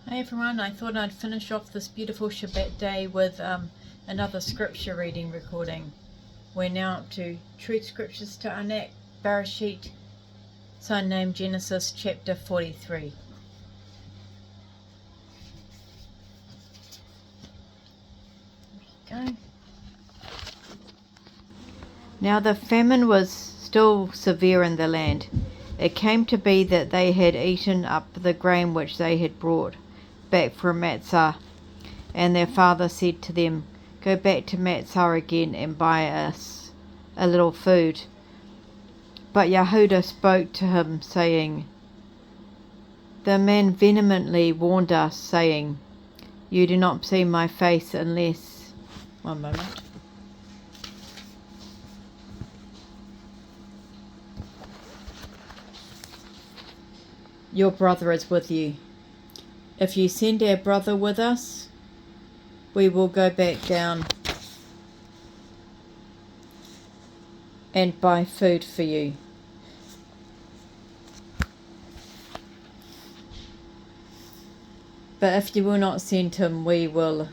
Hey everyone, I thought I'd finish off this beautiful Shabbat day with another scripture reading recording. We're now up to Truth Scriptures to Anak, Barashiyt, son named Genesis chapter 43. There we go. Now the famine was still severe in the land. It came to be that they had eaten up the grain which they had brought back from Matzah, and their father said to them, "Go back to Matzah again and buy us a little food." But Yehudah spoke to him, saying, "The man vehemently warned us, saying, You do not see my face unless..." One moment. "Your brother is with you. If you send our brother with us, we will go back down and buy food for you. But if you will not send him, we will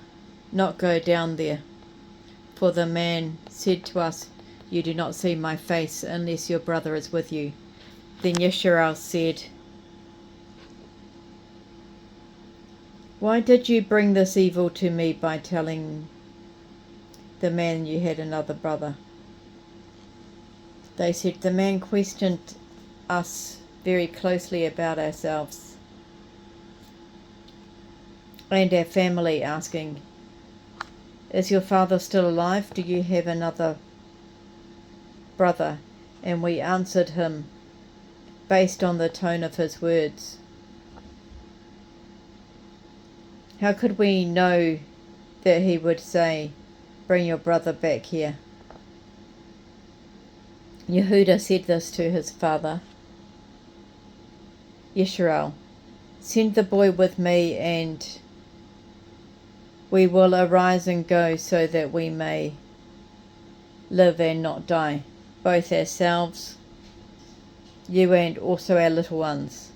not go down there. For the man said to us, You do not see my face unless your brother is with you." Then Yisrael said, "Why did you bring this evil to me by telling the man you had another brother?" They said, "The man questioned us very closely about ourselves and our family, asking, 'Is your father still alive? Do you have another brother?' And we answered him based on the tone of his words. How could we know that he would say, 'Bring your brother back here'?" Yehudah said this to his father, Yisrael, "Send the boy with me, and we will arise and go, so that we may live and not die, both ourselves, you, and also our little ones.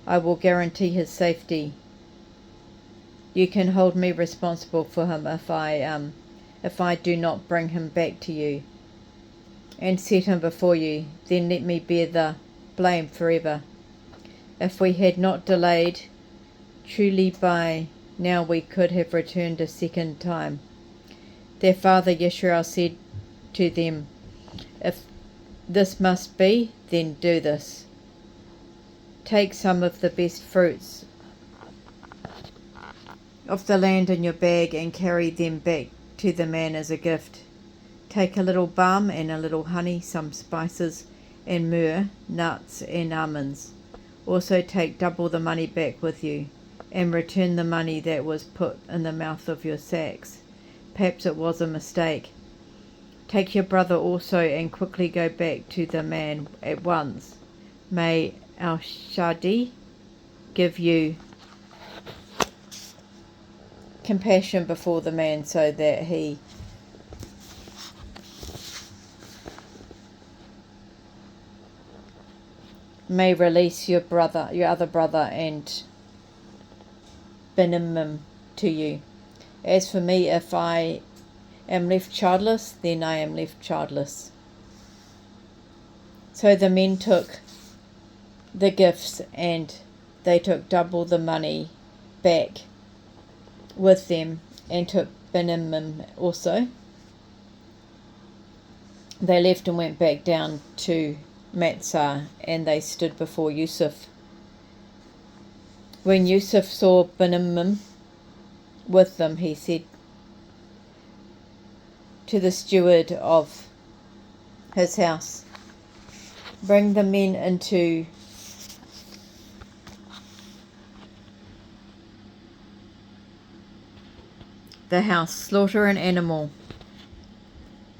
I will guarantee his safety. You can hold me responsible for him if I do not bring him back to you and set him before you. Then let me bear the blame forever. If we had not delayed, truly by now we could have returned a second time." Their father Yisrael said to them, "If this must be, then do this. Take some of the best fruits of the land in your bag and carry them back to the man as a gift. Take a little balm and a little honey, some spices and myrrh, nuts and almonds. Also take double the money back with you, and return the money that was put in the mouth of your sacks. Perhaps it was a mistake. Take your brother also and quickly go back to the man at once. May El Shaddai give you compassion before the man, so that he may release your other brother, and Benjamin to you. As for me, if I am left childless, then I am left childless." So the men took the gifts, and they took double the money back with them, and took Benjamin also. They left and went back down to Matzah, and they stood before Yusuf. When Yusuf saw Benjamin with them, he said to the steward of his house, "Bring the men into the house, slaughter an animal,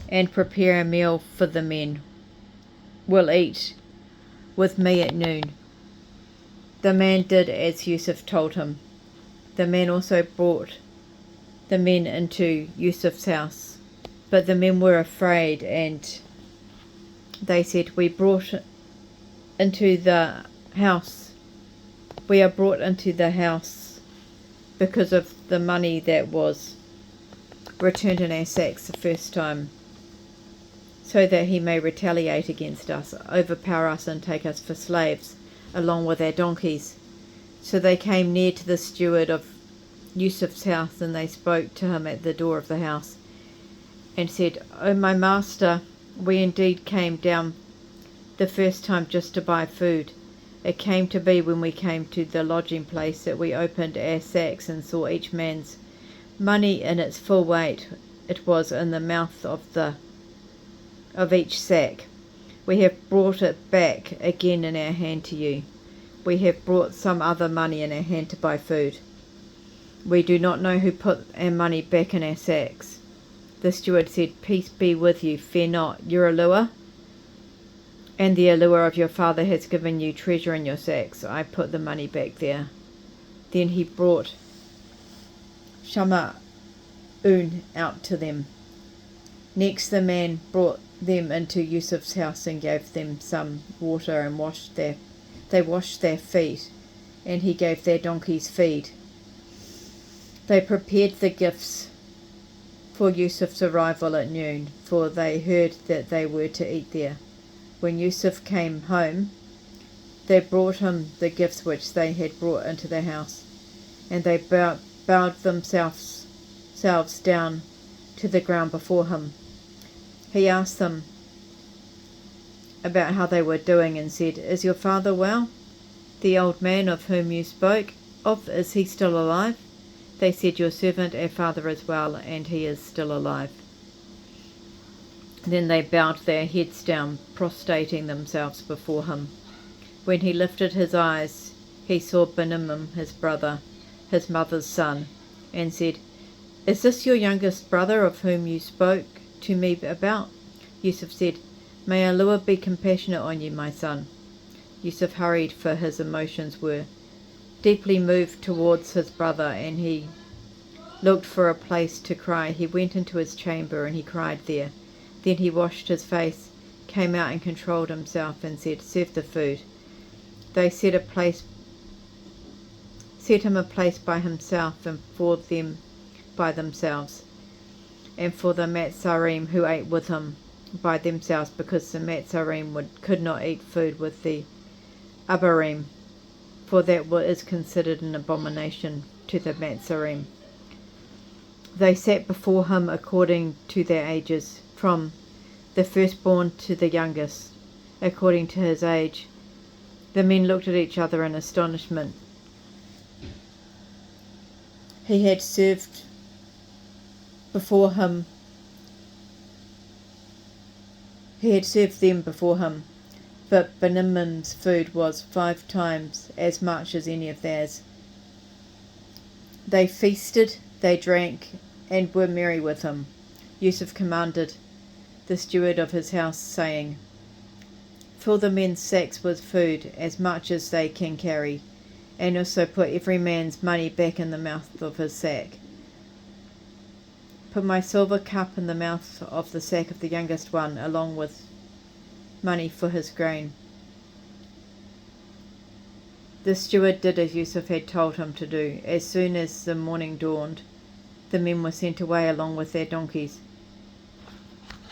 and prepare a meal for the men. We'll eat with me at noon." The man did as Yusuf told him. The man also brought the men into Yusuf's house. But the men were afraid, and they said, We are brought into the house because of the money that was returned in our sacks the first time, so that he may retaliate against us, overpower us, and take us for slaves, along with our donkeys. So they came near to the steward of Yusuf's house, and they spoke to him at the door of the house, and said, "O my master, we indeed came down the first time just to buy food. It came to be when we came to the lodging place that we opened our sacks and saw each man's money in its full weight. It was in the mouth of each sack. We have brought it back again in our hand to you. We have brought some other money in our hand to buy food. We do not know who put our money back in our sacks." The steward said, "Peace be with you, fear not. Your allure and the allure of your father has given you treasure in your sacks. I put the money back there." Then he brought Shama out to them. Next the man brought them into Yusuf's house and gave them some water, and they washed their feet, and he gave their donkeys feed. They prepared the gifts for Yusuf's arrival at noon, for they heard that they were to eat there. When Yusuf came home, they brought him the gifts which they had brought into the house, and they bowed themselves down to the ground before him. He asked them about how they were doing, and said, "Is your father well? The old man of whom you spoke of, is he still alive?" They said, "Your servant, our father, is well, and he is still alive." Then they bowed their heads down, prostrating themselves before him. When he lifted his eyes, he saw Benjamin, his brother, his mother's son, and said, "Is this your youngest brother of whom you spoke to me about?" Yusuf said, "May Allah be compassionate on you, my son." Yusuf hurried, for his emotions were deeply moved towards his brother, and he looked for a place to cry. He went into his chamber, and he cried there. Then he washed his face, came out and controlled himself, and said, "Serve the food." They set him a place by himself, and for them by themselves, and for the Matzarim who ate with him by themselves, because the Matzarim could not eat food with the Abarim, for that is considered an abomination to the Matzarim. They sat before him according to their ages, from the firstborn to the youngest, according to his age. The men looked at each other in astonishment. He had served them before him, but Benjamin's food was 5 times as much as any of theirs. They feasted, they drank, and were merry with him. Yusuf commanded the steward of his house, saying, "Fill the men's sacks with food, as much as they can carry, and also put every man's money back in the mouth of his sack. Put my silver cup in the mouth of the sack of the youngest one, along with money for his grain." The steward did as Yusuf had told him to do. As soon as the morning dawned, the men were sent away along with their donkeys.